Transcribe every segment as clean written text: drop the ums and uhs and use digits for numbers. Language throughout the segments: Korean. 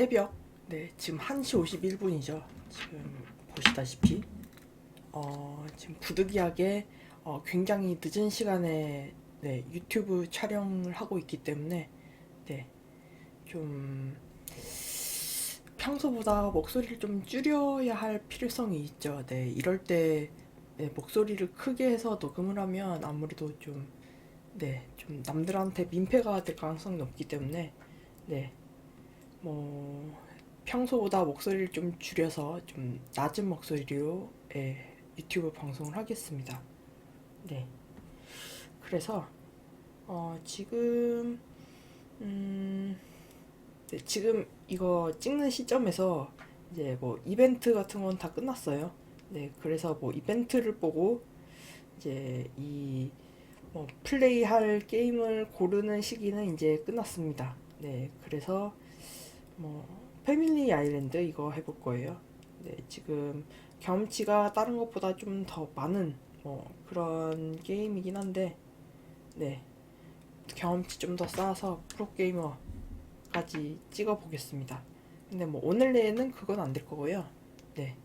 새벽, 네, 지금 1시 51분이죠. 지금 보시다시피 지금 부득이하게 굉장히 늦은 시간에 네, 유튜브 촬영을 하고 있기 때문에 네, 좀 평소보다 목소리를 좀 줄여야 할 필요성이 있죠. 네, 이럴 때 네, 목소리를 크게 해서 녹음을 하면 아무래도 좀 네, 좀 남들한테 민폐가 될 가능성이 높기 때문에 네, 뭐 평소보다 목소리를 좀 줄여서 좀 낮은 목소리로 예, 유튜브 방송을 하겠습니다. 네. 그래서 지금 네, 지금 이거 찍는 시점에서 이제 뭐 이벤트 같은 건 다 끝났어요. 네. 그래서 뭐 이벤트를 보고 이제 이 뭐 플레이할 게임을 고르는 시기는 이제 끝났습니다. 네. 그래서 뭐 패밀리 아일랜드 이거 해볼 거예요. 네, 지금 경험치가 다른 것보다 좀 더 많은 뭐 그런 게임이긴 한데, 네, 경험치 좀 더 쌓아서 프로게이머까지 찍어 보겠습니다. 근데 뭐 오늘 내에는 그건 안 될 거고요. 네,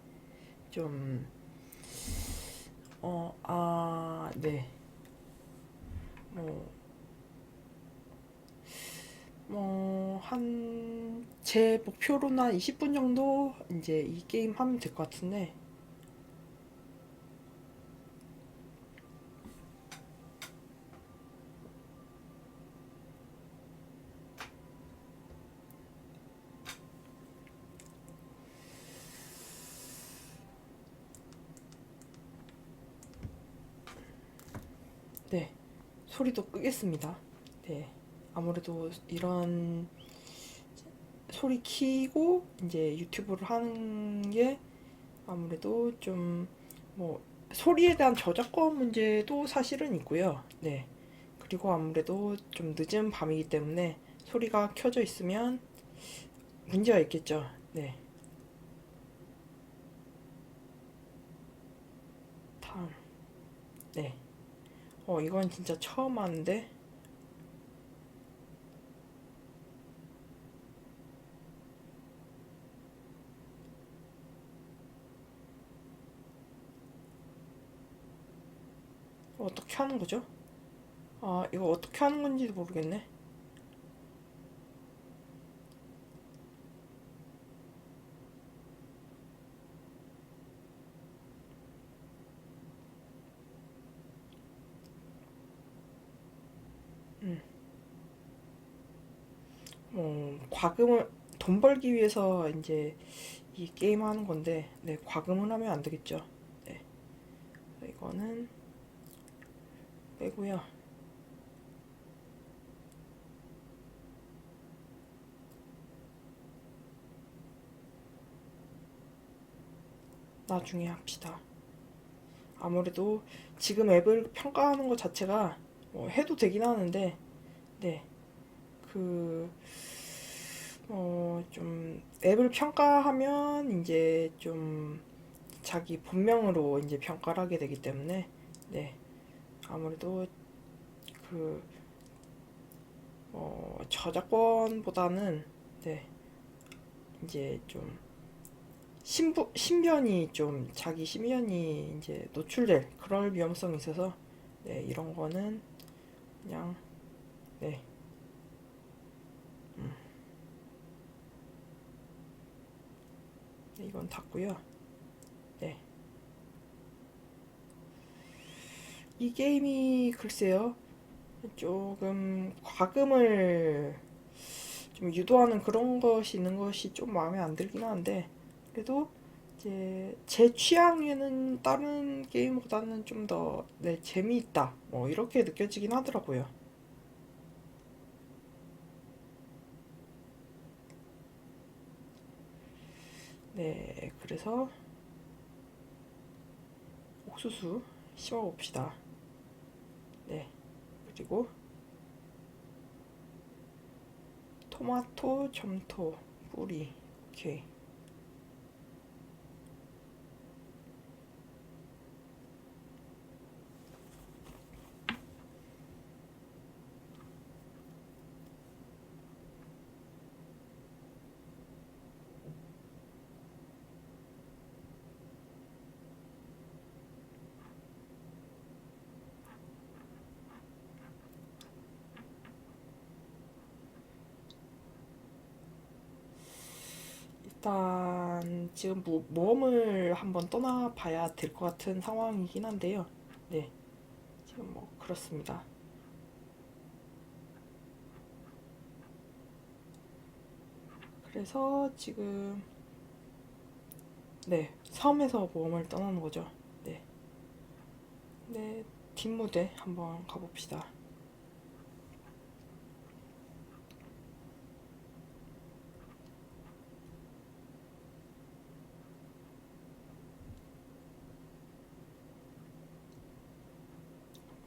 좀 네, 뭐 제 목표로는 한 20분 정도 이제 이 게임 하면 될 것 같은데, 네, 소리도 끄겠습니다. 네, 아무래도 이런 소리 키고 이제 유튜브를 하는 게 아무래도 좀 뭐 소리에 대한 저작권 문제도 사실은 있고요. 네, 그리고 아무래도 좀 늦은 밤이기 때문에 소리가 켜져 있으면 문제가 있겠죠. 네, 다음. 네, 이건 진짜 처음 하는데 어떻게 하는 거죠? 이거 어떻게 하는 건지도 모르겠네. 과금을 돈 벌기 위해서 이제 이 게임 하는 건데, 네, 과금을 하면 안 되겠죠. 네, 이거는 빼고요. 나중에 합시다. 아무래도 지금 앱을 평가하는 것 자체가 뭐 해도 되긴 하는데, 네, 그, 좀 앱을 평가하면 이제 좀 자기 본명으로 이제 평가를 하게 되기 때문에, 네, 아무래도 그, 저작권보다는, 네, 이제 좀 신변이 좀 자기 신변이 이제 노출될 그럴 위험성이 있어서 네, 이런 거는 그냥 네, 네, 이건 닫고요. 네, 이 게임이 글쎄요 조금 과금을 좀 유도하는 그런 것이 있는 것이 좀 마음에 안 들긴 하는데 그래도 이제 제 취향에는 다른 게임보다는 좀 더 네, 재미있다 뭐 이렇게 느껴지긴 하더라고요. 네, 그래서 옥수수 심어봅시다. 네, 그리고 토마토, 점토, 뿌리. 오케이. 일단 지금 모험을 한번 떠나봐야 될 것 같은 상황이긴 한데요. 네, 지금 뭐 그렇습니다. 그래서 지금 네, 섬에서 모험을 떠나는 거죠. 네, 네, 뒷무대 한번 가봅시다.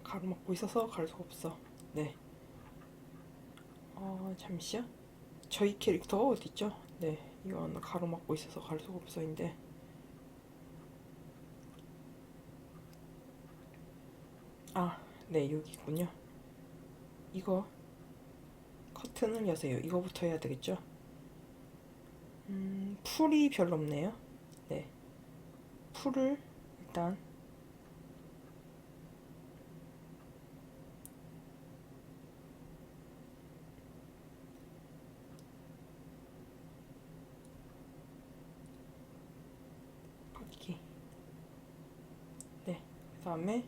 가로막고 있어서 갈 수가 없어. 네, 잠시요. 저희 캐릭터가 어딨죠? 네, 이건 가로막고 있어서 갈 수가 없어인데. 아, 네, 여기 있군요. 이거 커튼을 여세요. 이거부터 해야 되겠죠? 풀이 별로 없네요. 네, 풀을 일단 바퀴. 네, 그 다음에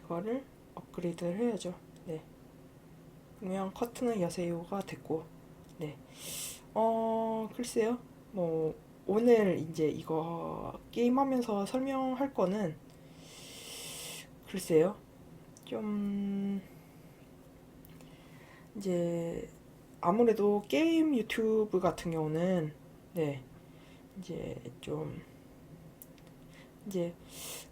이거를 업그레이드를 해야죠. 네, 그러면 커튼을 여세요가 됐고, 네, 글쎄요. 뭐 오늘 이제 이거 게임하면서 설명할 거는 글쎄요. 좀 이제 아무래도 게임 유튜브 같은 경우는 네, 이제 좀 이제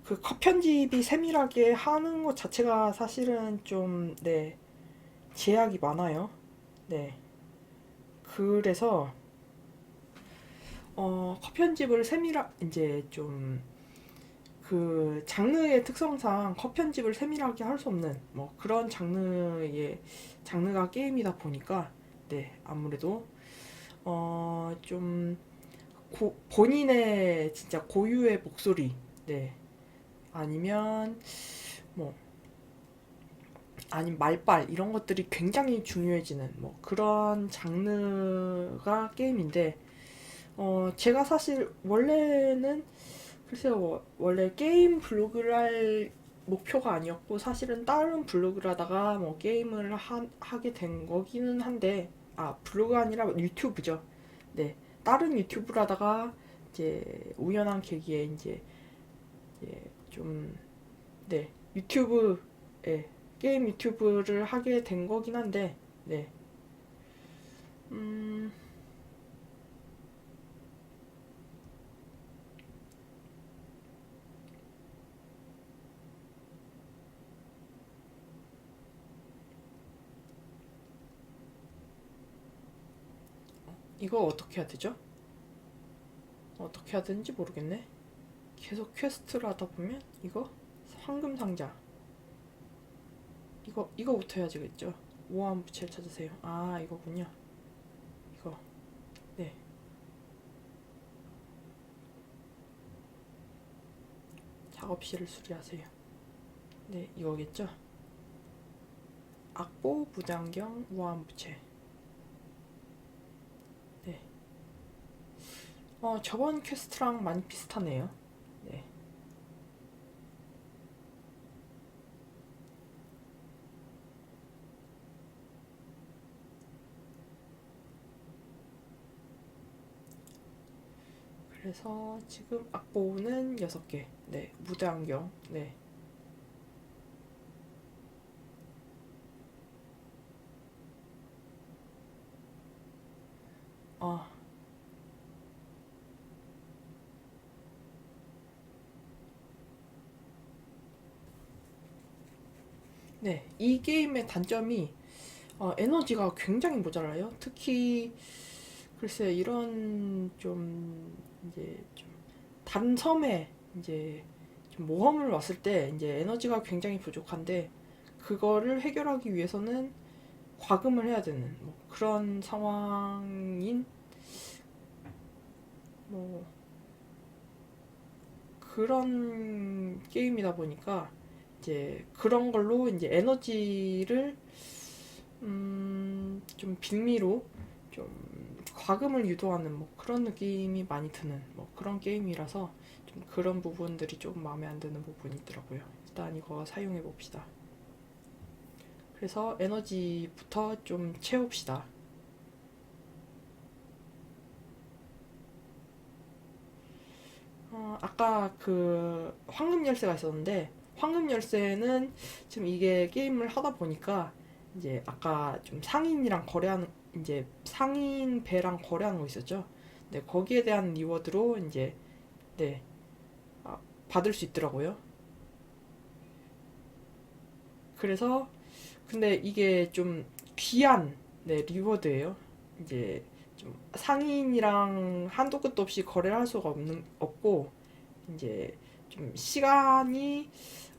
그 컷 편집이 세밀하게 하는 것 자체가 사실은 좀 네, 제약이 많아요. 네. 그래서 컷 편집을 세밀하 이제 좀 그 장르의 특성상 컷 편집을 세밀하게 할 수 없는 뭐 그런 장르가 게임이다 보니까 네, 아무래도 좀 본인의 진짜 고유의 목소리 네, 아니면 뭐 아니면 말빨 이런 것들이 굉장히 중요해지는 뭐 그런 장르가 게임인데 제가 사실 원래는 글쎄요 원래 게임 블로그를 할 목표가 아니었고 사실은 다른 블로그를 하다가 뭐 게임을 하게 된 거기는 한데 아 블로그가 아니라 유튜브죠. 네, 다른 유튜브를 하다가 이제 우연한 계기에 이제 좀 네, 유튜브에 게임 유튜브를 하게 된 거긴 한데, 네. 음, 이거 어떻게 해야 되죠? 어떻게 해야 되는지 모르겠네. 계속 퀘스트를 하다 보면, 이거? 황금 상자. 이거부터 해야 되겠죠? 우아한 부채를 찾으세요. 아, 이거군요. 이거. 네. 작업실을 수리하세요. 네, 이거겠죠? 악보, 무단경, 우아한 부채. 네. 저번 퀘스트랑 많이 비슷하네요. 네. 그래서 지금 악보는 6개. 네. 무대 안경. 네. 아, 네. 이 게임의 단점이 에너지가 굉장히 모자라요. 특히 글쎄 이런 좀 이제 좀 다른 섬에 이제 좀 모험을 왔을 때 이제 에너지가 굉장히 부족한데 그거를 해결하기 위해서는 과금을 해야 되는 뭐 그런 상황인 뭐 그런 게임이다 보니까 이제 그런 걸로 이제 에너지를 좀 빌미로 좀 과금을 유도하는 뭐 그런 느낌이 많이 드는 뭐 그런 게임이라서 좀 그런 부분들이 좀 마음에 안 드는 부분이 있더라고요. 일단 이거 사용해 봅시다. 그래서 에너지부터 좀 채웁시다. 아까 그 황금 열쇠가 있었는데 황금 열쇠는 지금 이게 게임을 하다 보니까 이제 아까 좀 상인이랑 거래하는 이제 상인 배랑 거래하는 거 있었죠. 네, 거기에 대한 리워드로 이제 네, 받을 수 있더라고요. 그래서 근데 이게 좀 귀한 네, 리워드예요. 이제 좀 상인이랑 한도 끝도 없이 거래를 할 수가 없고 이제 좀 시간이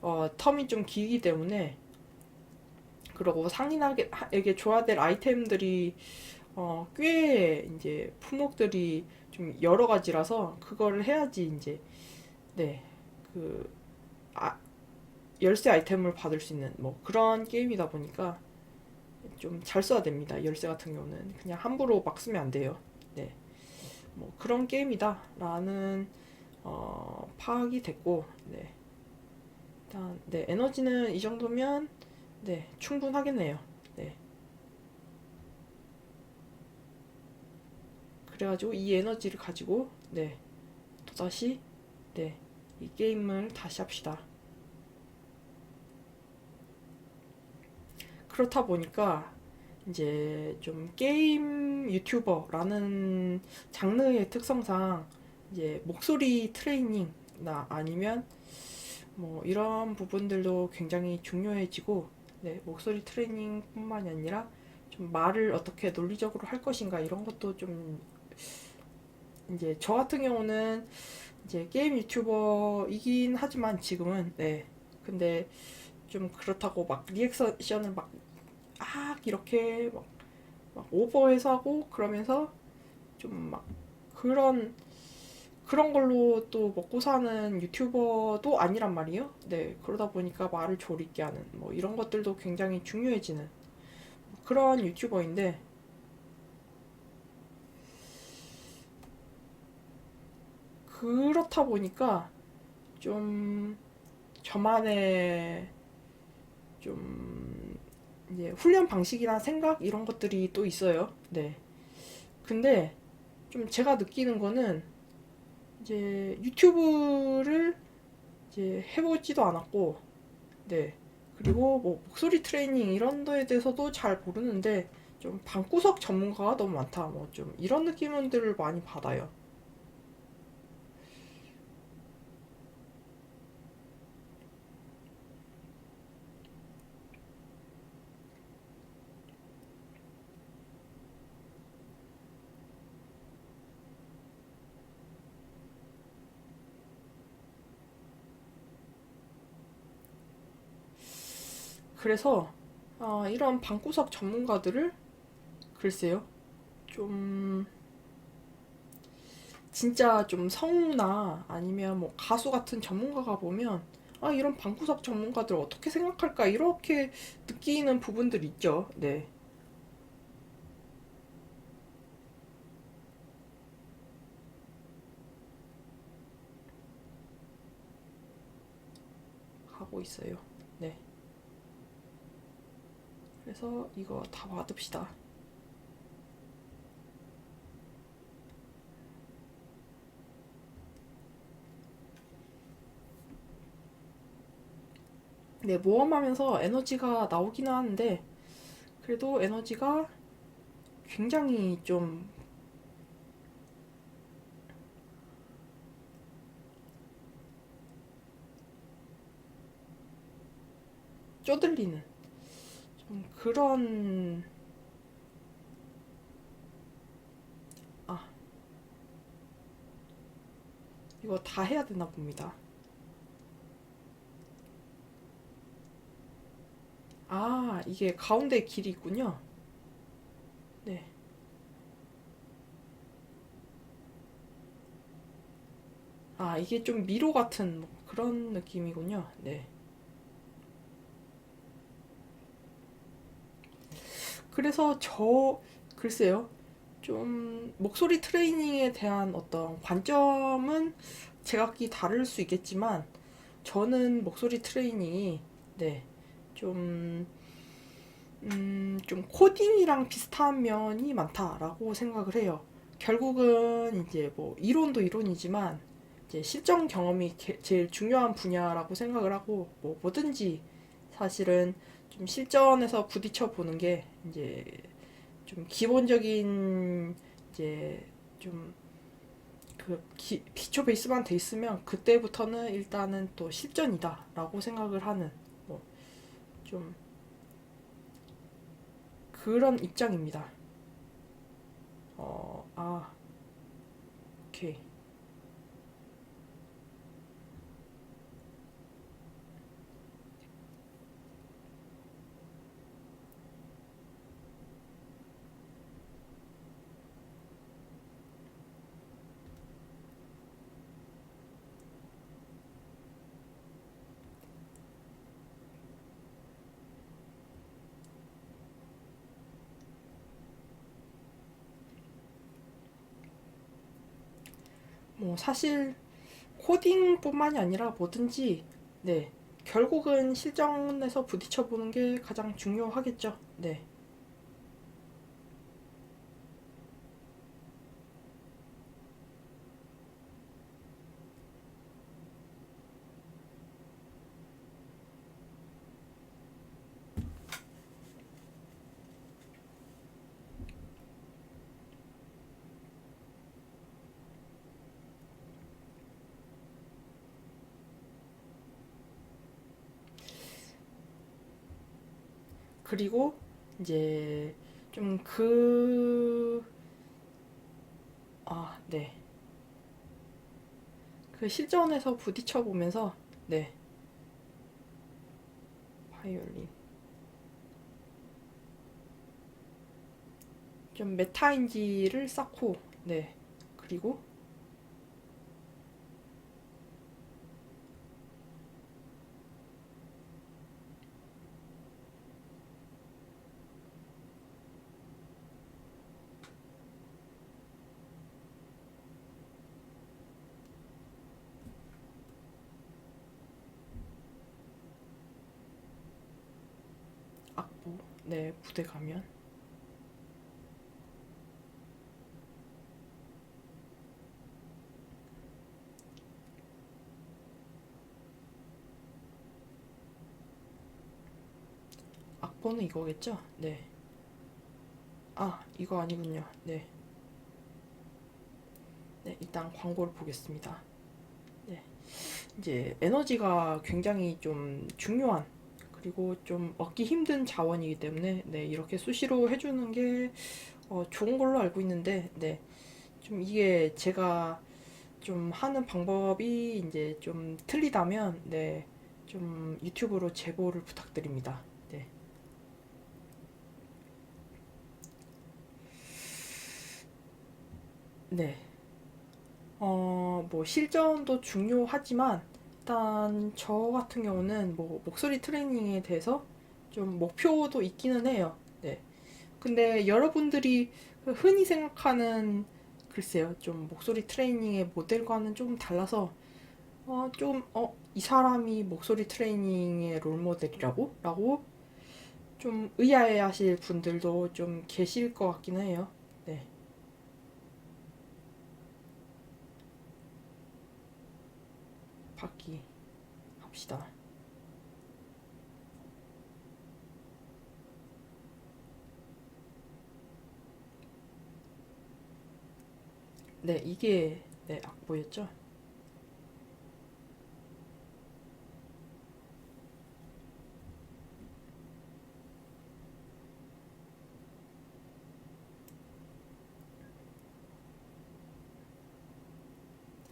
텀이 좀 길기 때문에 그러고 상인에게 줘야 될 아이템들이 꽤 이제 품목들이 좀 여러 가지라서 그거를 해야지 이제 네, 그 아, 열쇠 아이템을 받을 수 있는 뭐 그런 게임이다 보니까 좀 잘 써야 됩니다. 열쇠 같은 경우는 그냥 함부로 막 쓰면 안 돼요. 네, 뭐 그런 게임이다라는 파악이 됐고, 네, 일단 네 에너지는 이 정도면 네 충분하겠네요. 네, 그래가지고 이 에너지를 가지고 네 또다시 네 이 게임을 다시 합시다. 그렇다 보니까 이제 좀 게임 유튜버라는 장르의 특성상 이제 목소리 트레이닝나 아니면 뭐 이런 부분들도 굉장히 중요해지고 네, 목소리 트레이닝뿐만이 아니라 좀 말을 어떻게 논리적으로 할 것인가 이런 것도 좀 이제 저 같은 경우는 이제 게임 유튜버이긴 하지만 지금은 네 근데 좀 그렇다고 막 리액션을 이렇게 막 오버해서 하고 그러면서 좀 막 그런 그런 걸로 또 먹고 사는 유튜버도 아니란 말이에요. 네, 그러다 보니까 말을 조리게 하는 뭐 이런 것들도 굉장히 중요해지는 그런 유튜버인데 그렇다 보니까 좀 저만의 좀 이제 훈련 방식이나 생각 이런 것들이 또 있어요. 네. 근데 좀 제가 느끼는 거는 이제 유튜브를 이제 해보지도 않았고, 네. 그리고 뭐 목소리 트레이닝 이런 거에 대해서도 잘 모르는데 좀 방구석 전문가가 너무 많다. 뭐 좀 이런 느낌들을 많이 받아요. 그래서 이런 방구석 전문가들을 글쎄요. 좀 진짜 좀 성우나 아니면 뭐 가수 같은 전문가가 보면 이런 방구석 전문가들 어떻게 생각할까 이렇게 느끼는 부분들이 있죠. 네. 하고 있어요. 네. 그래서 이거 다 받읍시다. 네, 모험하면서 에너지가 나오기는 하는데 그래도 에너지가 굉장히 좀 쪼들리는 좀 그런 아 이거 다 해야 되나 봅니다. 이게 가운데 길이 있군요. 네. 이게 좀 미로 같은 뭐 그런 느낌이군요. 네. 그래서 글쎄요. 좀 목소리 트레이닝에 대한 어떤 관점은 제각기 다를 수 있겠지만 저는 목소리 트레이닝이 네, 좀, 좀 코딩이랑 비슷한 면이 많다라고 생각을 해요. 결국은 이제 뭐 이론도 이론이지만 이제 실전 경험이 제일 중요한 분야라고 생각을 하고 뭐 뭐든지 사실은 좀 실전에서 부딪혀 보는 게 이제 좀 기본적인 이제 좀 그 기초 베이스만 돼 있으면 그때부터는 일단은 또 실전이다라고 생각을 하는 뭐 좀 그런 입장입니다. 아, 오케이. 뭐 사실 코딩뿐만이 아니라 뭐든지 네 결국은 실전에서 부딪혀 보는 게 가장 중요하겠죠. 네. 그리고 이제 좀 네. 그 실전에서 부딪혀 보면서 네. 바이올린. 좀 메타인지를 쌓고 네. 그리고 악보 네, 무대 가면 악보는 이거겠죠? 네. 아, 이거 아니군요. 네. 네, 일단 광고를 보겠습니다. 네. 이제 에너지가 굉장히 좀 중요한 그리고 좀 얻기 힘든 자원이기 때문에 네, 이렇게 수시로 해주는 게 좋은 걸로 알고 있는데 네. 좀 이게 제가 좀 하는 방법이 이제 좀 틀리다면 네. 좀 유튜브로 제보를 부탁드립니다. 네. 네. 뭐 실전도 중요하지만 일단 저 같은 경우는 뭐 목소리 트레이닝에 대해서 좀 목표도 있기는 해요. 네. 근데 여러분들이 흔히 생각하는 글쎄요, 좀 목소리 트레이닝의 모델과는 좀 달라서 이 사람이 목소리 트레이닝의 롤 모델이라고? 라고 좀 의아해하실 분들도 좀 계실 것 같긴 해요. 네, 받기 합시다. 네, 이게 네, 악보였죠?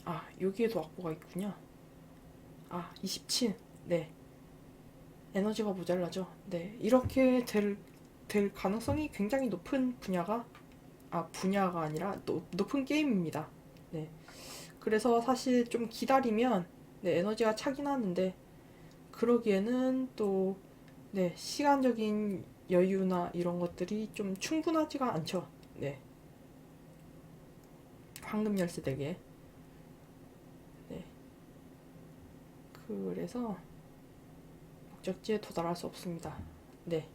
아, 여기에도 악보가 있군요. 아, 27. 네, 에너지가 모자라죠. 네, 이렇게 될 가능성이 굉장히 높은 분야가 아니라 높은 게임입니다. 네, 그래서 사실 좀 기다리면 네, 에너지가 차긴 하는데 그러기에는 또 네, 시간적인 여유나 이런 것들이 좀 충분하지가 않죠. 네, 황금 열쇠 덱에. 네. 그래서 목적지에 도달할 수 없습니다. 네.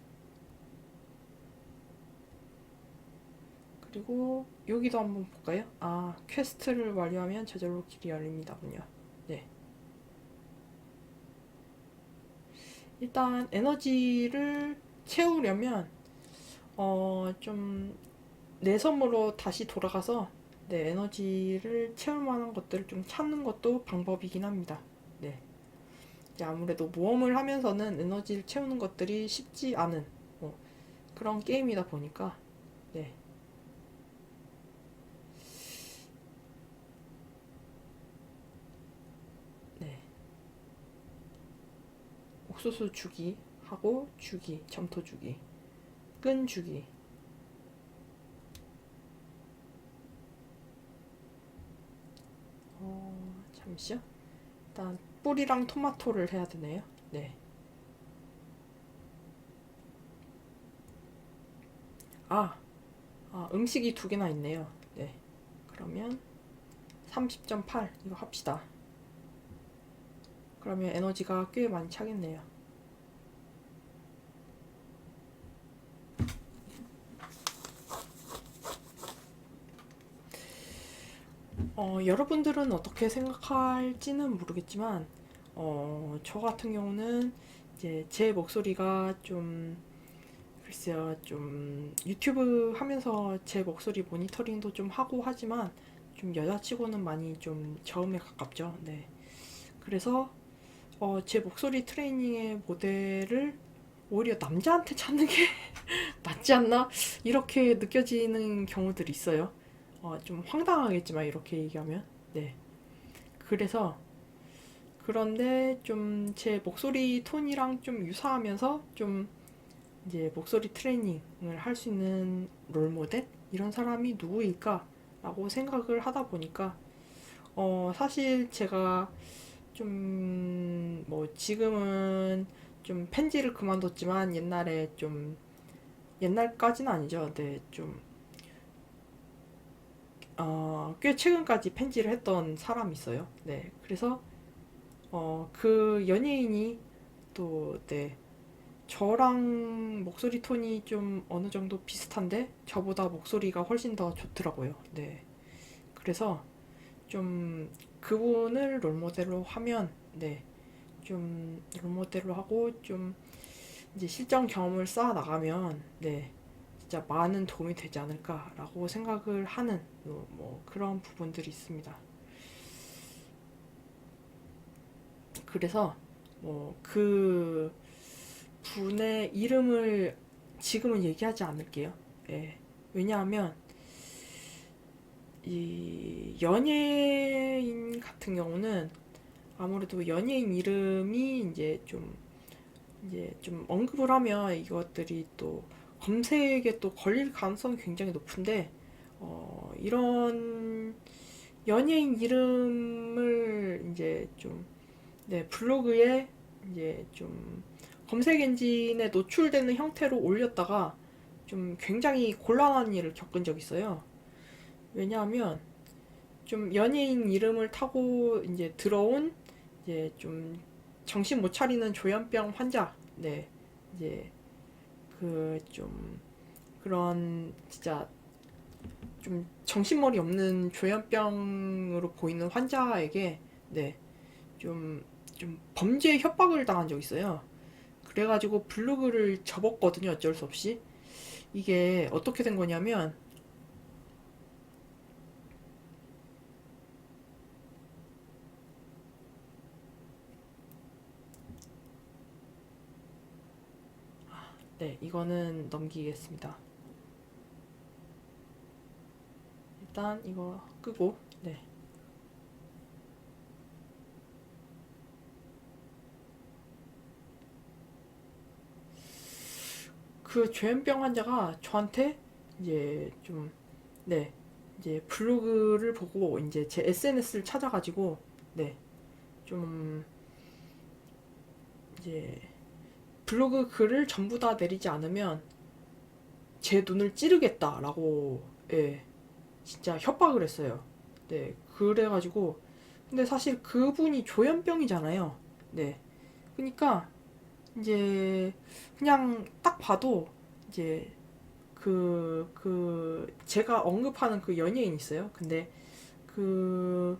그리고 여기도 한번 볼까요? 아, 퀘스트를 완료하면 저절로 길이 열립니다군요. 네. 일단 에너지를 채우려면 좀 내섬으로 다시 돌아가서 네, 에너지를 채울 만한 것들을 좀 찾는 것도 방법이긴 합니다. 네. 이제 아무래도 모험을 하면서는 에너지를 채우는 것들이 쉽지 않은 그런 게임이다 보니까 네. 네. 옥수수 주기 하고 주기, 점토 주기, 끈 주기. 잠시요. 일단 뿌리랑 토마토를 해야 되네요. 네. 아, 음식이 두 개나 있네요. 네. 그러면 30.8 이거 합시다. 그러면 에너지가 꽤 많이 차겠네요. 여러분들은 어떻게 생각할지는 모르겠지만, 저 같은 경우는 이제 제 목소리가 좀, 글쎄요, 좀 유튜브 하면서 제 목소리 모니터링도 좀 하고 하지만, 좀 여자치고는 많이 좀 저음에 가깝죠. 네. 그래서, 제 목소리 트레이닝의 모델을 오히려 남자한테 찾는 게 낫지 않나? 이렇게 느껴지는 경우들이 있어요. 좀 황당하겠지만 이렇게 얘기하면 네. 그래서 그런데 좀 제 목소리 톤이랑 좀 유사하면서 좀 이제 목소리 트레이닝을 할 수 있는 롤 모델 이런 사람이 누구일까 라고 생각을 하다 보니까 사실 제가 좀 뭐 지금은 좀 펜지를 그만뒀지만 옛날에 좀 옛날까지는 아니죠. 네, 좀 꽤 최근까지 펜지를 했던 사람이 있어요. 네, 그래서 그 연예인이 또 네, 저랑 목소리 톤이 좀 어느 정도 비슷한데 저보다 목소리가 훨씬 더 좋더라고요. 네, 그래서 좀 그분을 롤모델로 하면 네, 좀 롤모델로 하고 좀 이제 실전 경험을 쌓아 나가면 네, 진짜 많은 도움이 되지 않을까라고 생각을 하는 뭐 그런 부분들이 있습니다. 그래서 뭐 그 분의 이름을 지금은 얘기하지 않을게요. 예. 왜냐하면 이 연예인 같은 경우는 아무래도 연예인 이름이 이제 좀 언급을 하면 이것들이 또 검색에 또 걸릴 가능성이 굉장히 높은데 이런 연예인 이름을 이제 좀 네, 블로그에 이제 좀 검색 엔진에 노출되는 형태로 올렸다가 좀 굉장히 곤란한 일을 겪은 적이 있어요. 왜냐하면 좀 연예인 이름을 타고 이제 들어온 이제 좀 정신 못 차리는 조현병 환자, 네, 이제 그 좀 그런 진짜 좀 정신머리 없는 조현병으로 보이는 환자에게 네, 좀, 좀 범죄 협박을 당한 적 있어요. 그래가지고 블로그를 접었거든요. 어쩔 수 없이. 이게 어떻게 된 거냐면 네, 이거는 넘기겠습니다. 일단 이거 끄고 네. 그 죄인병 환자가 저한테 이제 좀 네, 이제 블로그를 보고 이제 제 SNS를 찾아가지고 네, 좀 이제 블로그 글을 전부 다 내리지 않으면 제 눈을 찌르겠다라고 예, 진짜 협박을 했어요. 네, 그래가지고 근데 사실 그분이 조현병이잖아요. 네, 그러니까 이제 그냥 딱 봐도 이제 제가 언급하는 그 연예인 있어요. 근데 그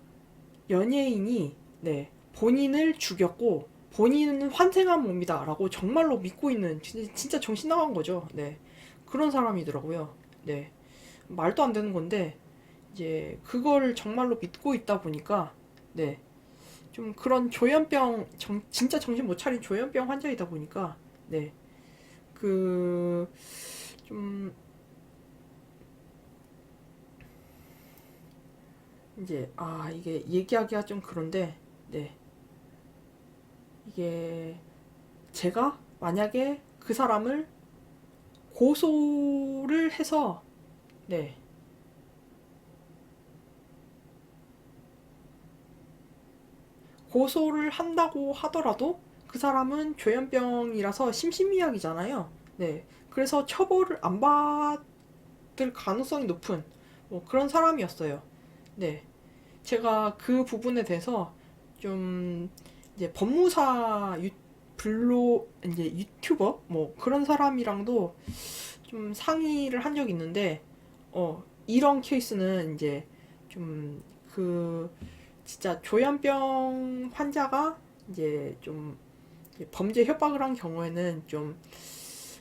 연예인이 네, 본인을 죽였고 본인은 환생한 몸이다라고 정말로 믿고 있는 진짜 정신 나간 거죠. 네. 그런 사람이더라고요. 네. 말도 안 되는 건데 이제 그걸 정말로 믿고 있다 보니까 네. 좀 그런 진짜 정신 못 차린 조현병 환자이다 보니까 네. 그 좀 이제 이게 얘기하기가 좀 그런데 네. 이게 제가 만약에 그 사람을 고소를 해서 네. 고소를 한다고 하더라도 그 사람은 조현병이라서 심신미약이잖아요. 네. 그래서 처벌을 안 받을 가능성이 높은 뭐 그런 사람이었어요. 네. 제가 그 부분에 대해서 좀 이제 이제 유튜버 뭐 그런 사람이랑도 좀 상의를 한 적이 있는데 이런 케이스는 이제 좀 진짜 조현병 환자가 이제 좀 범죄 협박을 한 경우에는 좀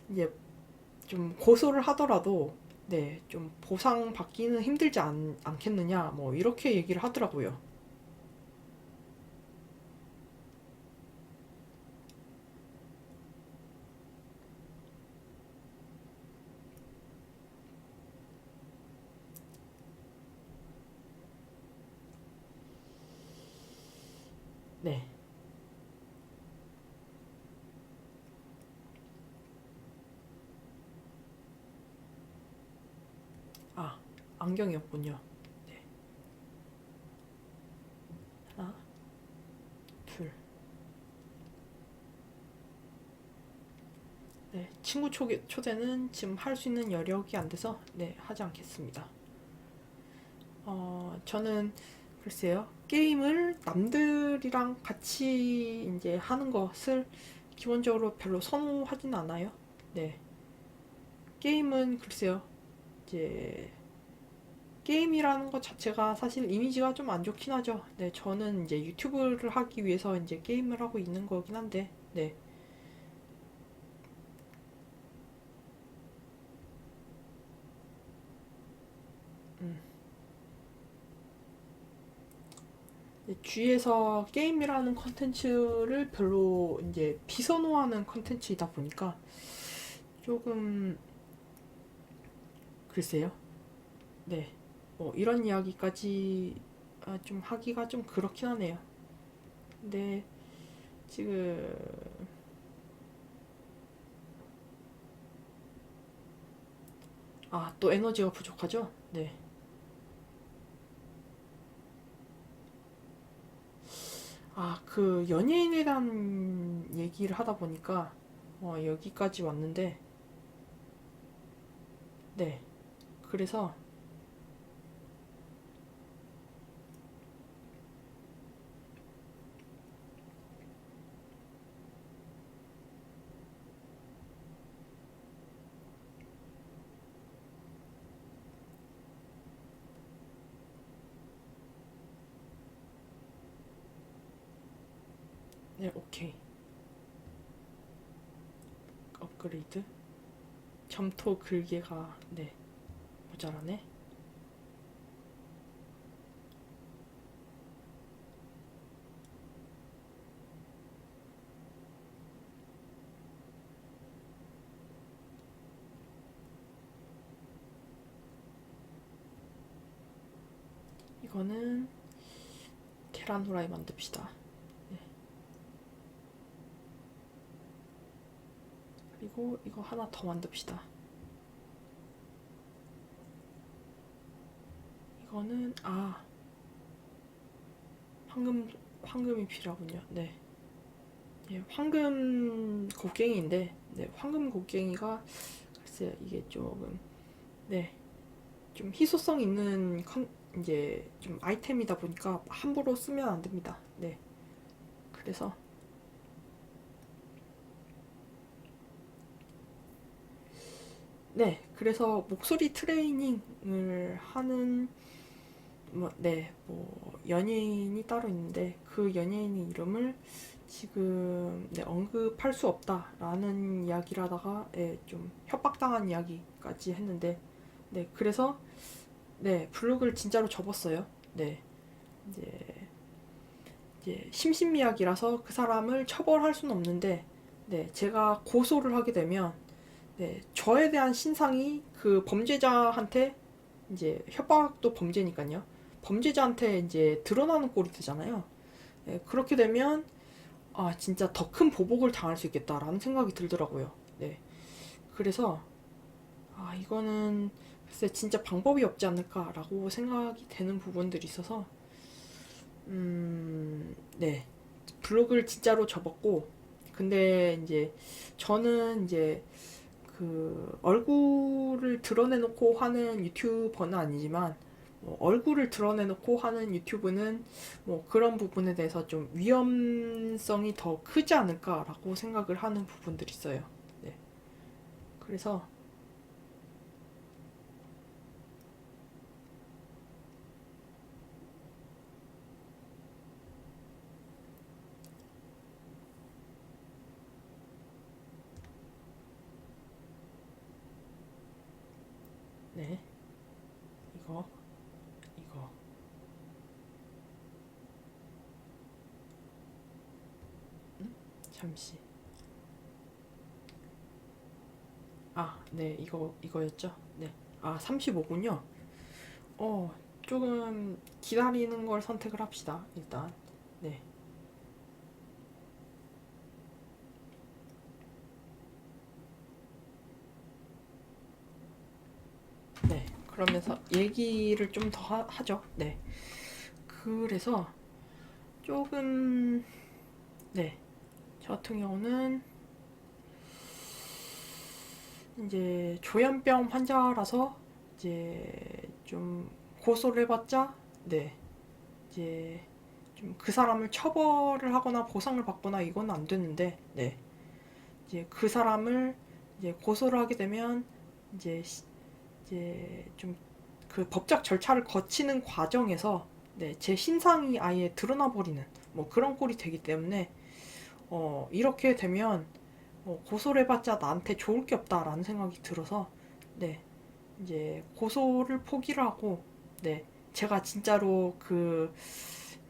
이제 좀 고소를 하더라도 네, 좀 보상 받기는 힘들지 않겠느냐 뭐 이렇게 얘기를 하더라고요. 네. 아, 안경이었군요. 네. 하나, 둘. 네, 친구 초대는 지금 할 수 있는 여력이 안 돼서 네, 하지 않겠습니다. 저는 글쎄요. 게임을 남들이랑 같이 이제 하는 것을 기본적으로 별로 선호하진 않아요. 네. 게임은 글쎄요. 이제 게임이라는 것 자체가 사실 이미지가 좀 안 좋긴 하죠. 네, 저는 이제 유튜브를 하기 위해서 이제 게임을 하고 있는 거긴 한데, 네. 음. 주위에서 게임이라는 컨텐츠를 별로 이제 비선호하는 컨텐츠이다 보니까 조금 글쎄요. 네. 뭐 이런 이야기까지 좀 하기가 좀 그렇긴 하네요. 근데 지금 또 에너지가 부족하죠? 네. 그 연예인에 대한 얘기를 하다 보니까 여기까지 왔는데 네. 그래서 네, 오케이. 업그레이드. 점토 글개가 네, 모자라네. 이거는 계란 후라이 만듭시다. 네. 그리고 이거 하나 더 만듭시다. 이거는 황금 황금이 필요하군요. 네. 예, 황금 곡괭이인데 네, 황금 곡괭이가 글쎄요, 이게 조금 네, 좀 희소성 있는 이제 좀 아이템이다 보니까 함부로 쓰면 안 됩니다. 네. 그래서 네. 그래서 목소리 트레이닝을 하는 연예인이 따로 있는데 그 연예인의 이름을 지금 언급할 수 없다라는 이야기를 하다가 좀 협박당한 이야기까지 했는데 그래서 블로그를 진짜로 접었어요. 네. 이제 심신미약이라서 그 사람을 처벌할 수는 없는데 제가 고소를 하게 되면 저에 대한 신상이 그 범죄자한테 이제 협박도 범죄니까요. 범죄자한테 이제 드러나는 꼴이 되잖아요. 그렇게 되면 진짜 더 큰 보복을 당할 수 있겠다라는 생각이 들더라고요. 네. 그래서 이거는 글쎄 진짜 방법이 없지 않을까라고 생각이 되는 부분들이 있어서 네. 블로그를 진짜로 접었고 근데 이제 저는 이제 그 얼굴을 드러내놓고 하는 유튜버는 아니지만 얼굴을 드러내놓고 하는 유튜브는 그런 부분에 대해서 좀 위험성이 더 크지 않을까라고 생각을 하는 부분들이 있어요. 네. 그래서 네. 이거 이거 잠시 네. 이거였죠? 네. 35분요? 어, 조금 기다리는 걸 선택을 합시다. 일단. 네. 네. 그러면서 얘기를 좀 더 하죠. 네. 그래서 조금 네. 저 같은 경우는 이제 조현병 환자라서 이제 좀 고소를 해봤자 네. 이제 좀 그 사람을 처벌을 하거나 보상을 받거나 이건 안 됐는데 네. 이제 그 사람을 이제 고소를 하게 되면 이제 이제 좀 그 법적 절차를 거치는 과정에서 제 신상이 아예 드러나 버리는 그런 꼴이 되기 때문에 이렇게 되면 고소를 해봤자 나한테 좋을 게 없다라는 생각이 들어서 네 이제 고소를 포기를 하고 제가 진짜로 그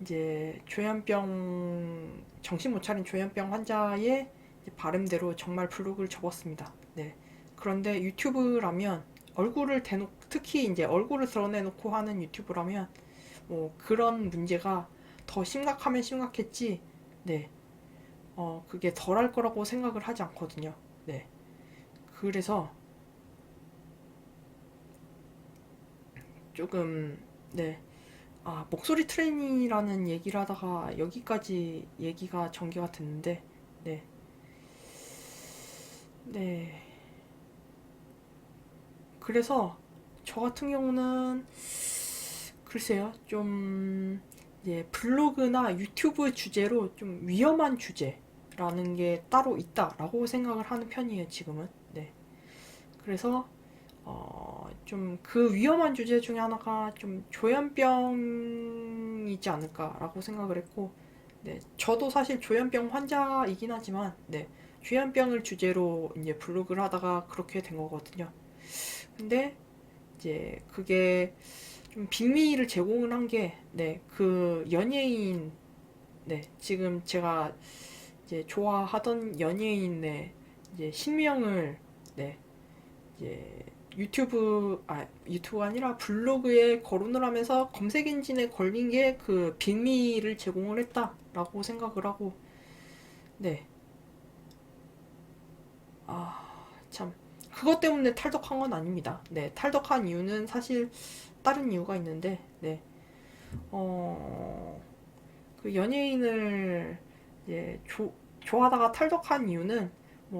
이제 조현병 정신 못 차린 조현병 환자의 바람대로 정말 블로그를 접었습니다. 네. 그런데 유튜브라면 얼굴을 대놓고 특히 이제 얼굴을 드러내놓고 하는 유튜브라면 그런 문제가 더 심각하면 심각했지 네. 그게 덜할 거라고 생각을 하지 않거든요. 네. 그래서 조금 네. 목소리 트레이닝이라는 얘기를 하다가 여기까지 얘기가 전개가 됐는데 네. 네. 그래서 저 같은 경우는 글쎄요. 좀 이제 블로그나 유튜브 주제로 좀 위험한 주제라는 게 따로 있다라고 생각을 하는 편이에요, 지금은. 네. 그래서 좀 그 위험한 주제 중에 하나가 좀 조현병이지 않을까라고 생각을 했고, 네, 저도 사실 조현병 환자이긴 하지만, 네, 조현병을 주제로 이제 블로그를 하다가 그렇게 된 거거든요. 근데 이제 그게 좀 빅미를 제공을 한 게, 네, 그 연예인, 네, 지금 제가 이제 좋아하던 연예인의 이제 신명을, 네, 이제 유튜브가 아니라 블로그에 거론을 하면서 검색 엔진에 걸린 게 그 빅미를 제공을 했다라고 생각을 하고, 네, 참. 그것 때문에 탈덕한 건 아닙니다. 네, 탈덕한 이유는 사실 다른 이유가 있는데, 네, 어, 그 연예인을 이제 좋아하다가 탈덕한 이유는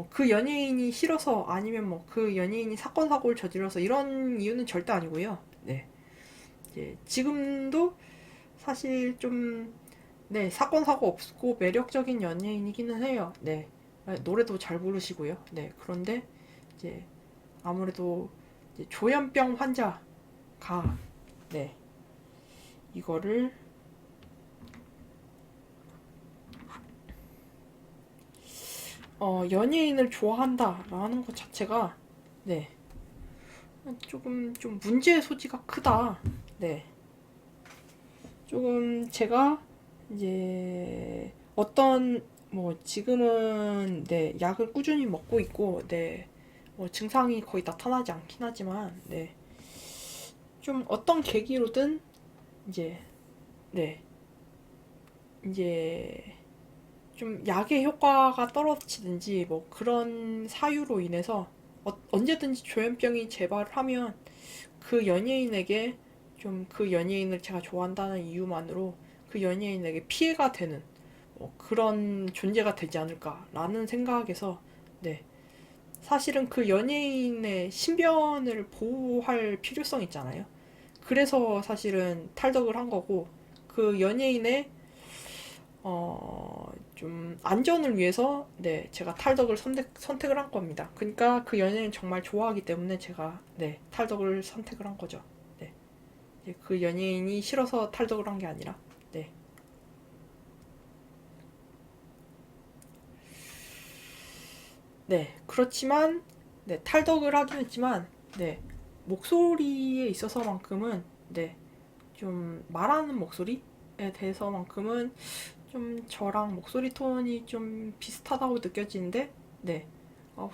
그 연예인이 싫어서 아니면 그 연예인이 사건 사고를 저질러서 이런 이유는 절대 아니고요. 네. 이제 지금도 사실 좀, 네, 사건 사고 없고 매력적인 연예인이기는 해요. 네. 노래도 잘 부르시고요. 네. 그런데 이제 아무래도 이제 조현병 환자가, 네, 이거를 연예인을 좋아한다라는 것 자체가, 네, 조금 좀 문제의 소지가 크다. 네. 조금 제가 이제 어떤 뭐 지금은 네, 약을 꾸준히 먹고 있고, 네, 뭐 증상이 거의 나타나지 않긴 하지만, 네, 좀 어떤 계기로든 이제, 네, 이제 좀 약의 효과가 떨어지든지 뭐 그런 사유로 인해서 언제든지 조현병이 재발을 하면 그 연예인에게 좀 그 연예인을 제가 좋아한다는 이유만으로 그 연예인에게 피해가 되는 뭐 그런 존재가 되지 않을까라는 생각에서, 네, 사실은 그 연예인의 신변을 보호할 필요성 있잖아요. 그래서 사실은 탈덕을 한 거고, 그 연예인의 좀 안전을 위해서, 네, 제가 탈덕을 선택을 한 겁니다. 그러니까 그 연예인 정말 좋아하기 때문에 제가, 네, 탈덕을 선택을 한 거죠. 네. 그 연예인이 싫어서 탈덕을 한 게 아니라, 네. 네, 그렇지만, 네, 탈덕을 하긴 했지만, 네, 목소리에 있어서만큼은, 네, 좀 말하는 목소리에 대해서만큼은 좀 저랑 목소리 톤이 좀 비슷하다고 느껴지는데, 네,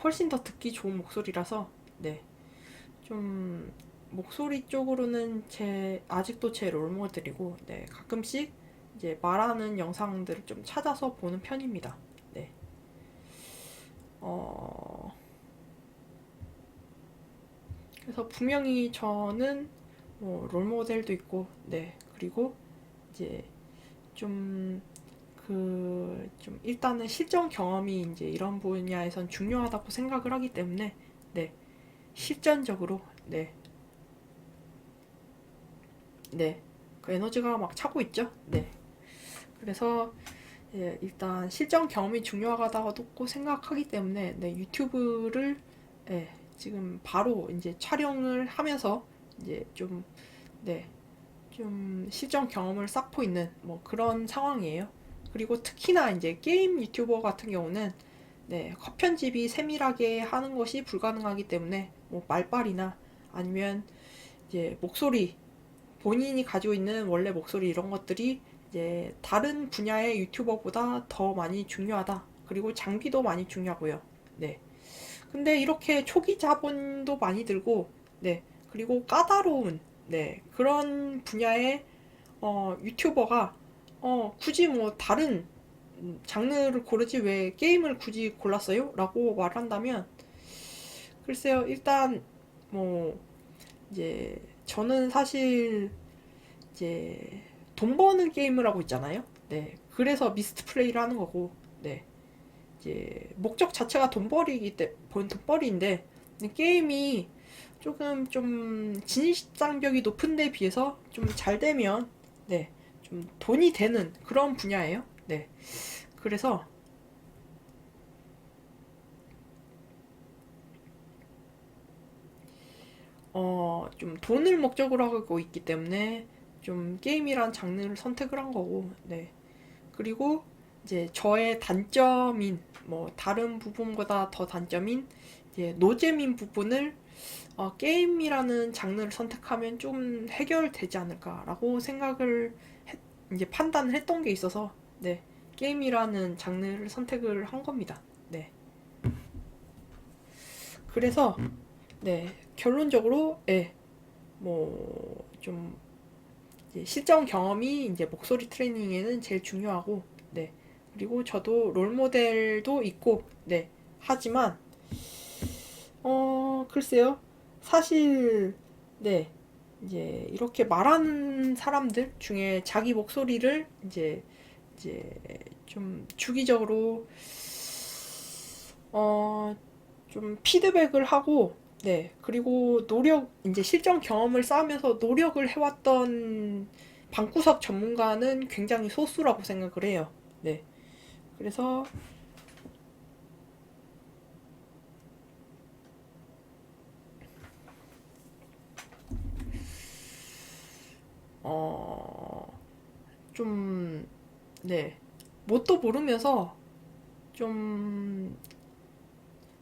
훨씬 더 듣기 좋은 목소리라서, 네, 좀 목소리 쪽으로는 아직도 제 롤모델이고, 네, 가끔씩 이제 말하는 영상들을 좀 찾아서 보는 편입니다. 네, 어, 그래서 분명히 저는 뭐 롤모델도 있고, 네, 그리고 이제 좀 좀 일단은 실전 경험이 이제 이런 분야에선 중요하다고 생각을 하기 때문에, 네, 실전적으로, 네, 네, 그 에너지가 막 차고 있죠. 네, 그래서 예, 일단 실전 경험이 중요하다고 생각하기 때문에, 네, 유튜브를, 예, 지금 바로 이제 촬영을 하면서 이제 좀, 네, 좀 실전 경험을 쌓고 있는 뭐 그런 상황이에요. 그리고 특히나 이제 게임 유튜버 같은 경우는, 네, 컷 편집이 세밀하게 하는 것이 불가능하기 때문에 뭐 말빨이나 아니면 이제 목소리, 본인이 가지고 있는 원래 목소리 이런 것들이 이제 다른 분야의 유튜버보다 더 많이 중요하다. 그리고 장비도 많이 중요하고요. 네. 근데 이렇게 초기 자본도 많이 들고, 네. 그리고 까다로운, 네, 그런 분야의 유튜버가 굳이 뭐 다른 장르를 고르지 왜 게임을 굳이 골랐어요? 라고 말한다면, 글쎄요, 일단 뭐 이제 저는 사실 이제 돈 버는 게임을 하고 있잖아요. 네, 그래서 미스트 플레이를 하는 거고, 네, 이제 목적 자체가 돈벌이인데, 게임이 조금 좀 진입장벽이 높은 데 비해서 좀 잘 되면, 네, 좀 돈이 되는 그런 분야예요. 네, 그래서 좀 돈을 목적으로 하고 있기 때문에 좀 게임이란 장르를 선택을 한 거고, 네. 그리고 이제 저의 단점인 뭐 다른 부분보다 더 단점인 이제 노잼인 부분을 게임이라는 장르를 선택하면 좀 해결되지 않을까라고 이제 판단을 했던 게 있어서, 네, 게임이라는 장르를 선택을 한 겁니다. 네. 그래서, 네, 결론적으로, 네, 뭐좀 실전 경험이 이제 목소리 트레이닝에는 제일 중요하고, 네. 그리고 저도 롤 모델도 있고, 네. 하지만, 글쎄요. 사실, 네. 이제 이렇게 말하는 사람들 중에 자기 목소리를 이제 좀 주기적으로, 어, 좀 피드백을 하고, 네. 그리고 이제 실전 경험을 쌓으면서 노력을 해왔던 방구석 전문가는 굉장히 소수라고 생각을 해요. 네. 그래서, 어, 좀, 네. 뭣도 모르면서 좀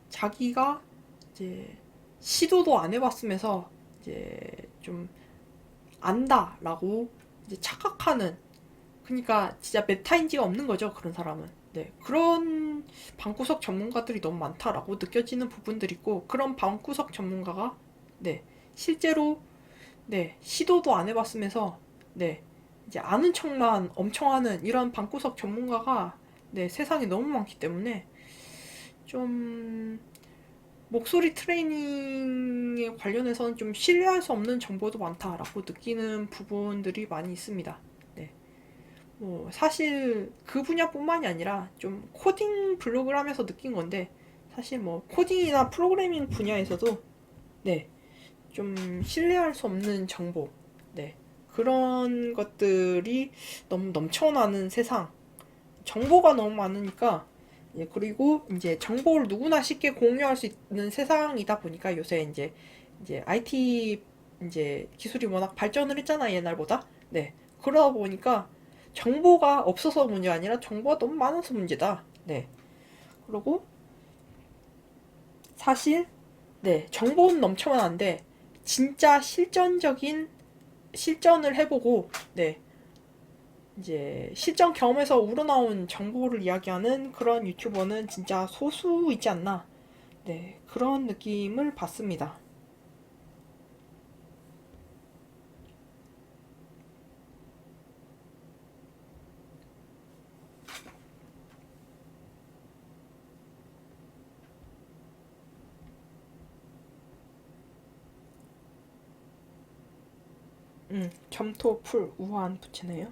자기가 이제 시도도 안 해봤으면서 이제 좀 안다라고 이제 착각하는, 그러니까 진짜 메타인지가 없는 거죠, 그런 사람은. 네, 그런 방구석 전문가들이 너무 많다라고 느껴지는 부분들이 있고, 그런 방구석 전문가가 네, 실제로 네, 시도도 안 해봤으면서 네, 이제 아는 척만 엄청 하는 이런 방구석 전문가가 네, 세상에 너무 많기 때문에 좀 목소리 트레이닝에 관련해서는 좀 신뢰할 수 없는 정보도 많다라고 느끼는 부분들이 많이 있습니다. 네. 뭐 사실 그 분야뿐만이 아니라 좀 코딩 블로그를 하면서 느낀 건데, 사실 뭐 코딩이나 프로그래밍 분야에서도 네, 좀 신뢰할 수 없는 정보, 네, 그런 것들이 너무 넘쳐나는 세상, 정보가 너무 많으니까, 예, 그리고 이제 정보를 누구나 쉽게 공유할 수 있는 세상이다 보니까 요새 이제 IT 이제 기술이 워낙 발전을 했잖아, 옛날보다. 네. 그러다 보니까 정보가 없어서 문제가 아니라 정보가 너무 많아서 문제다. 네. 그리고 사실 네, 정보는 넘쳐 많은데 진짜 실전을 해보고 네, 이제 실전 경험에서 우러나온 정보를 이야기하는 그런 유튜버는 진짜 소수이지 않나. 네, 그런 느낌을 받습니다. 점토 풀 우한 붙이네요.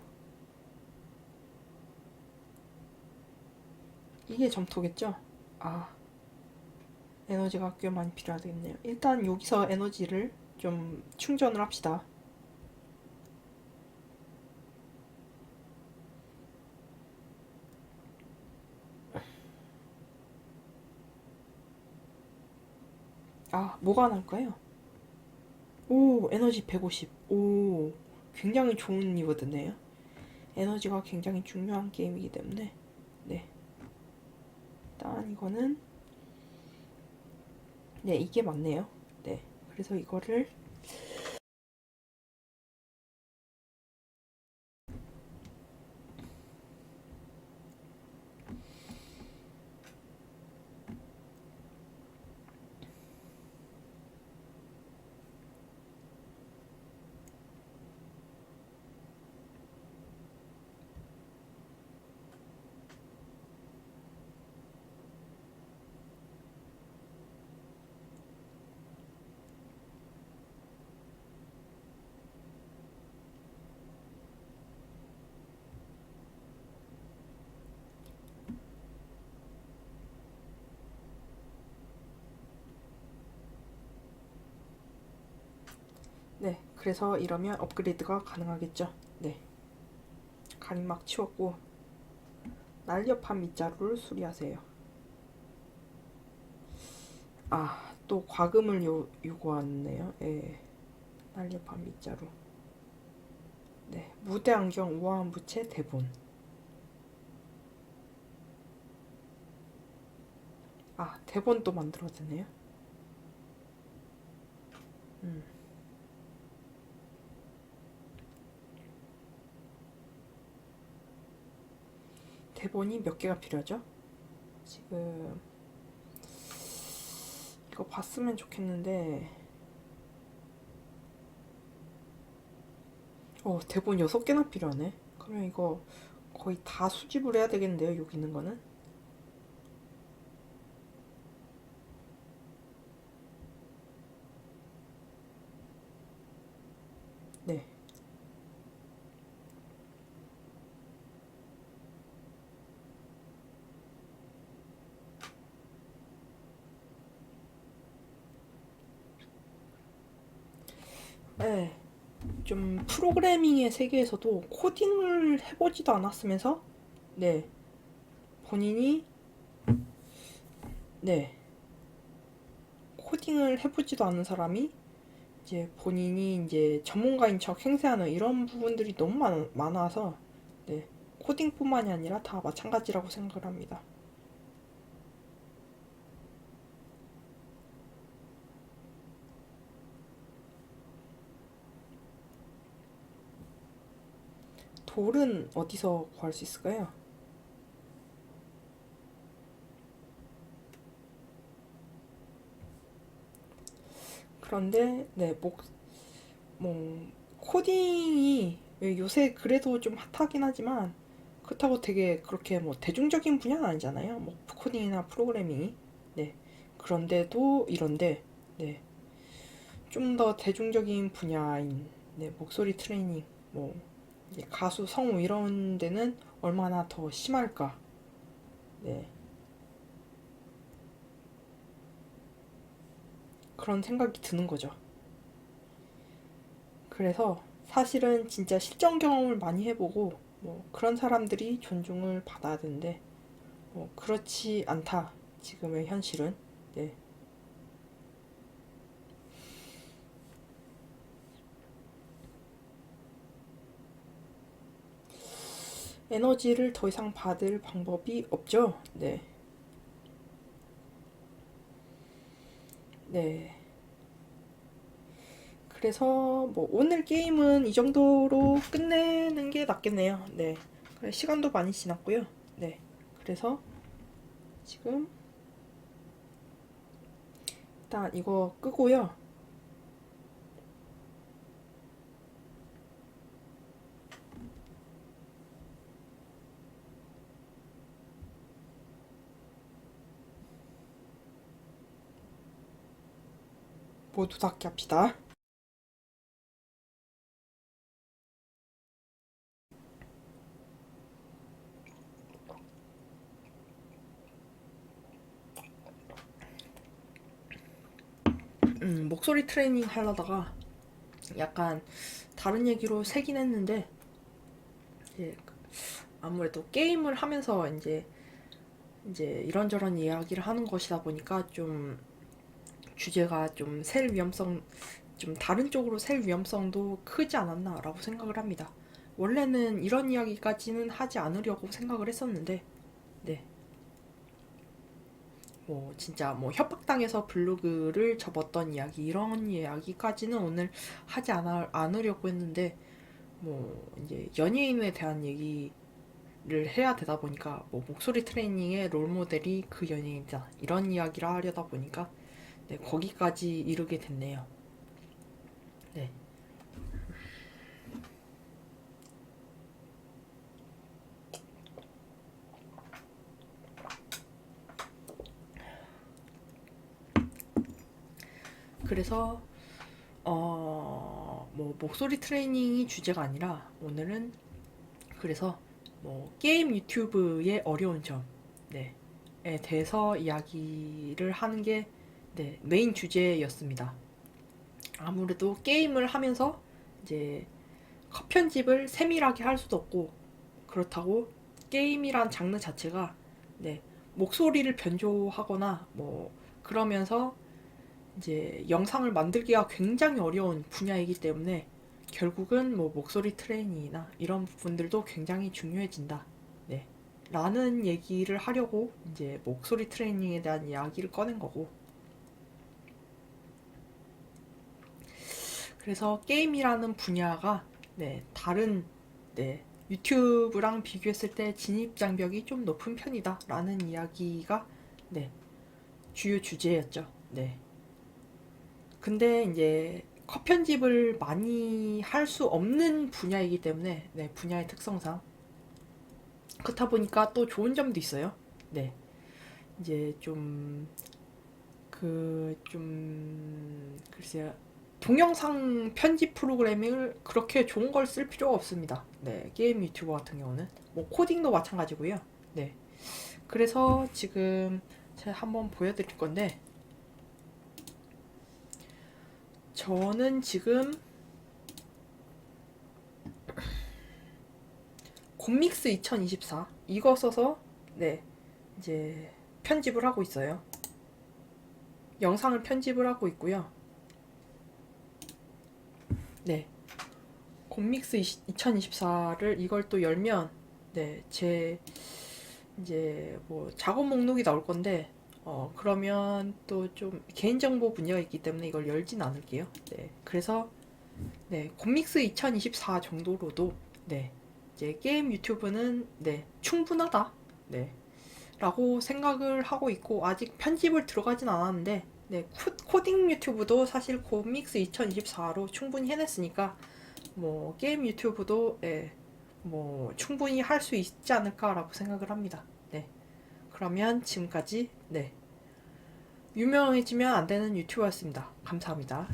이게 점토겠죠? 아, 에너지가 꽤 많이 필요하겠네요. 일단 여기서 에너지를 좀 충전을 합시다. 아, 뭐가 날까요? 오, 에너지 150. 오, 굉장히 좋은 리워드네요. 에너지가 굉장히 중요한 게임이기 때문에. 네, 일단 이거는 네, 이게 맞네요. 네, 그래서 이거를 네, 그래서 이러면 업그레이드가 가능하겠죠. 네, 가림막 치웠고 날렵한 밑자루를 수리하세요. 아, 또 과금을 요구하네요. 예, 날렵한 밑자루. 네, 무대 안경 우아한 부채 대본. 아, 대본 또 만들어야 되네요. 음, 대본이 몇 개가 필요하죠? 지금 이거 봤으면 좋겠는데, 대본 6개나 필요하네. 그러면 이거 거의 다 수집을 해야 되겠는데요, 여기 있는 거는? 네. 네, 좀 프로그래밍의 세계에서도 코딩을 해보지도 않았으면서 네, 본인이 네, 코딩을 해보지도 않은 사람이 이제 본인이 이제 전문가인 척 행세하는 이런 부분들이 너무 많아서 네, 코딩뿐만이 아니라 다 마찬가지라고 생각을 합니다. 돌은 어디서 구할 수 있을까요? 그런데 네, 뭐 코딩이 요새 그래도 좀 핫하긴 하지만 그렇다고 되게 그렇게 뭐 대중적인 분야는 아니잖아요. 뭐 코딩이나 프로그래밍이. 네. 그런데도 이런데 네. 좀 더 대중적인 분야인 네, 목소리 트레이닝 뭐 이제 가수 성우 이런 데는 얼마나 더 심할까? 네. 그런 생각이 드는 거죠. 그래서 사실은 진짜 실전 경험을 많이 해보고 뭐 그런 사람들이 존중을 받아야 되는데 뭐 그렇지 않다. 지금의 현실은. 네. 에너지를 더 이상 받을 방법이 없죠. 네. 네. 그래서 뭐 오늘 게임은 이 정도로 끝내는 게 낫겠네요. 네. 그래, 시간도 많이 지났고요. 네. 그래서 지금 일단 이거 끄고요. 모두 닫게 합시다. 목소리 트레이닝 하려다가 약간 다른 얘기로 새긴 했는데 이제 아무래도 게임을 하면서 이제 이런저런 이야기를 하는 것이다 보니까 좀 주제가 좀 셀 위험성 좀 다른 쪽으로 셀 위험성도 크지 않았나라고 생각을 합니다. 원래는 이런 이야기까지는 하지 않으려고 생각을 했었는데 네. 뭐 진짜 뭐 협박당해서 블로그를 접었던 이야기 이런 이야기까지는 오늘 하지 않으려고 했는데 뭐 이제 연예인에 대한 얘기를 해야 되다 보니까 뭐 목소리 트레이닝의 롤 모델이 그 연예인이다 이런 이야기를 하려다 보니까 네, 거기까지 이르게 됐네요. 네. 그래서 뭐 목소리 트레이닝이 주제가 아니라 오늘은 그래서 뭐 게임 유튜브의 어려운 점에 대해서 이야기를 하는 게 네, 메인 주제였습니다. 아무래도 게임을 하면서 이제 컷 편집을 세밀하게 할 수도 없고 그렇다고 게임이란 장르 자체가 네, 목소리를 변조하거나 뭐 그러면서 이제 영상을 만들기가 굉장히 어려운 분야이기 때문에 결국은 뭐 목소리 트레이닝이나 이런 부분들도 굉장히 중요해진다. 네. 라는 얘기를 하려고 이제 목소리 트레이닝에 대한 이야기를 꺼낸 거고. 그래서 게임이라는 분야가 네, 다른 네, 유튜브랑 비교했을 때 진입 장벽이 좀 높은 편이다. 라는 이야기가 네, 주요 주제였죠. 네. 근데 이제 컷 편집을 많이 할 수 없는 분야이기 때문에 네, 분야의 특성상 그렇다 보니까 또 좋은 점도 있어요. 네, 이제 글쎄요, 동영상 편집 프로그램을 그렇게 좋은 걸 쓸 필요가 없습니다. 네, 게임 유튜버 같은 경우는 뭐 코딩도 마찬가지고요. 네, 그래서 지금 제가 한번 보여드릴 건데 저는 지금 곰믹스 2024 이거 써서 네 이제 편집을 하고 있어요. 영상을 편집을 하고 있고요. 네, 곰믹스 2024를 이걸 또 열면 네, 제 이제 뭐 작업 목록이 나올 건데 그러면 또 좀 개인정보 분야가 있기 때문에 이걸 열진 않을게요. 네, 그래서 네, 곰믹스 2024 정도로도 네, 이제 게임 유튜브는 네, 충분하다. 네, 라고 생각을 하고 있고 아직 편집을 들어가진 않았는데 네, 코딩 유튜브도 사실 곰믹스 2024로 충분히 해냈으니까 뭐 게임 유튜브도 예, 뭐 충분히 할 수 있지 않을까라고 생각을 합니다. 네. 그러면 지금까지 네. 유명해지면 안 되는 유튜버였습니다. 감사합니다.